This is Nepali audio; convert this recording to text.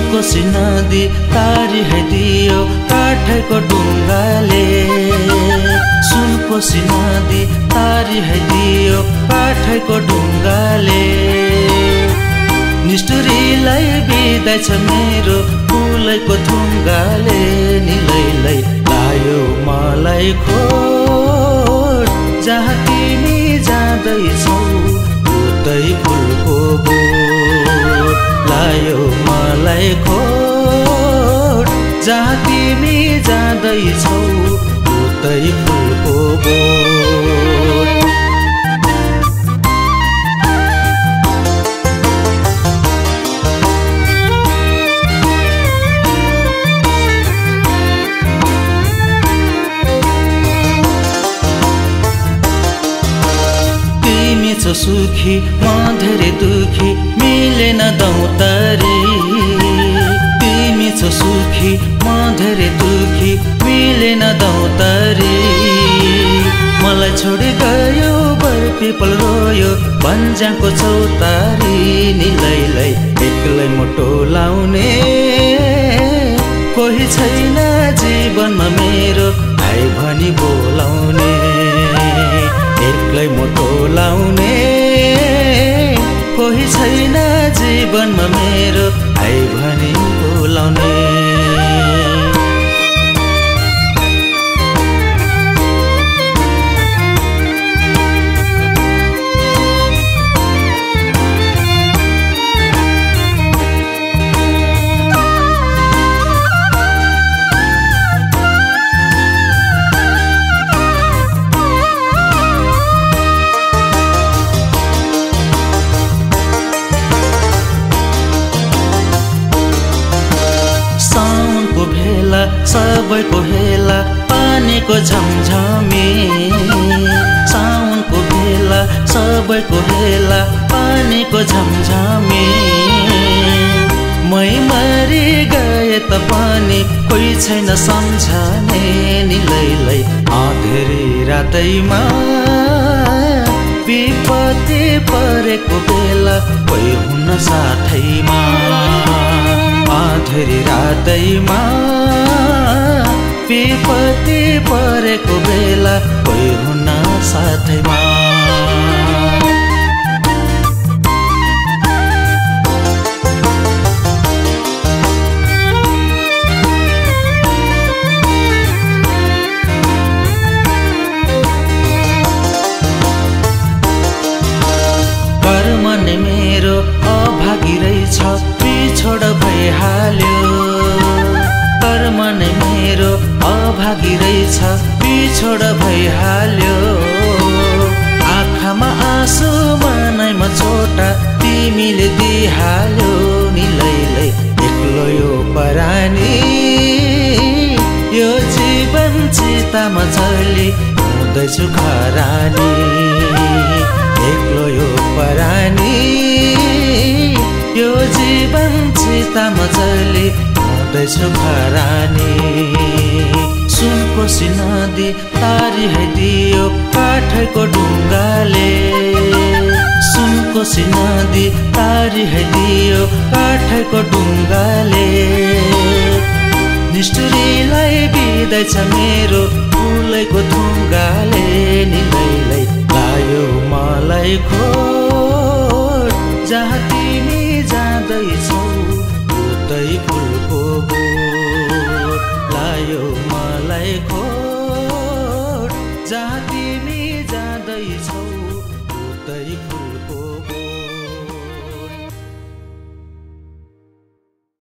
सुनकोशी नदी तारिदियो काठको ढुङ्गाले। सुनकोशी नदी तारिदियो काठको ढुङ्गाले। निष्ठुरीलाई बिदाइ छ मेरो फुलैको थुङ्गाले। निलैलै लायो मलाई खोट जहाँ तिमी जाँदैछौ उतै फुलको बोट। लायो मलाई खोट जहाँ तिमी जाँदैछौ उतै फुलको बोट। सुखी म धेरै दुखी मिलेन दौतारी। तिमी छौ सुखी म धेरै दुखी मिलेन दौतारी। मलाई छोडी गयो बर पिपल रोयो भन्ज्याङको चौतारी। निलैलै एक्लै मुटो लाउने कोही छैन जीवनमा मेरो भाइ भनी बोलाउने। एक्लै मुटो लाउने कोही छैन जीवनमा मेरो भाइ भनी बोलाउने। सबैको हेला पानीको झमझमी। साउनको बेला सबैको हेला पानीको झमझमी। मै मरि गए त पनि कोही छैन सम्झने। निलैलै अँधेरी रातैमा विपत्ति परेको बेला कोही हुन साथैमा। अँधेरी रातैमा विपत्ति परेको बेला कोही हुन साथैमा। कर्म नै मेरो अभागी रहेछ पिछोड भइहाल्यो। कर्म नै मेरो अभागी रहेछ पिछोड भइहाल्यो। आँखामा आँसु मनैमा चोटा तिमीले दिइहाल्यो। निलैलै एक्लो यो परानी यो जीवन चितामा जली हुँदैछु खरानी। एक्लो यो परानी यो जीवन चितामा जली हुँदैछु खरानी। सुनकोशी नदी तारिदियो काठको ढुङ्गाले। सुनकोशी नदी तारिदियो काठको ढुङ्गाले। निष्ठुरीलाई बिदाइ छ मेरो फुलैको थुङ्गाले। निलैलै लायो मलाई खोट जहाँ तिमी जाँदैछौ उतै फुलको बोट। लायो मलाई खोट जहाँ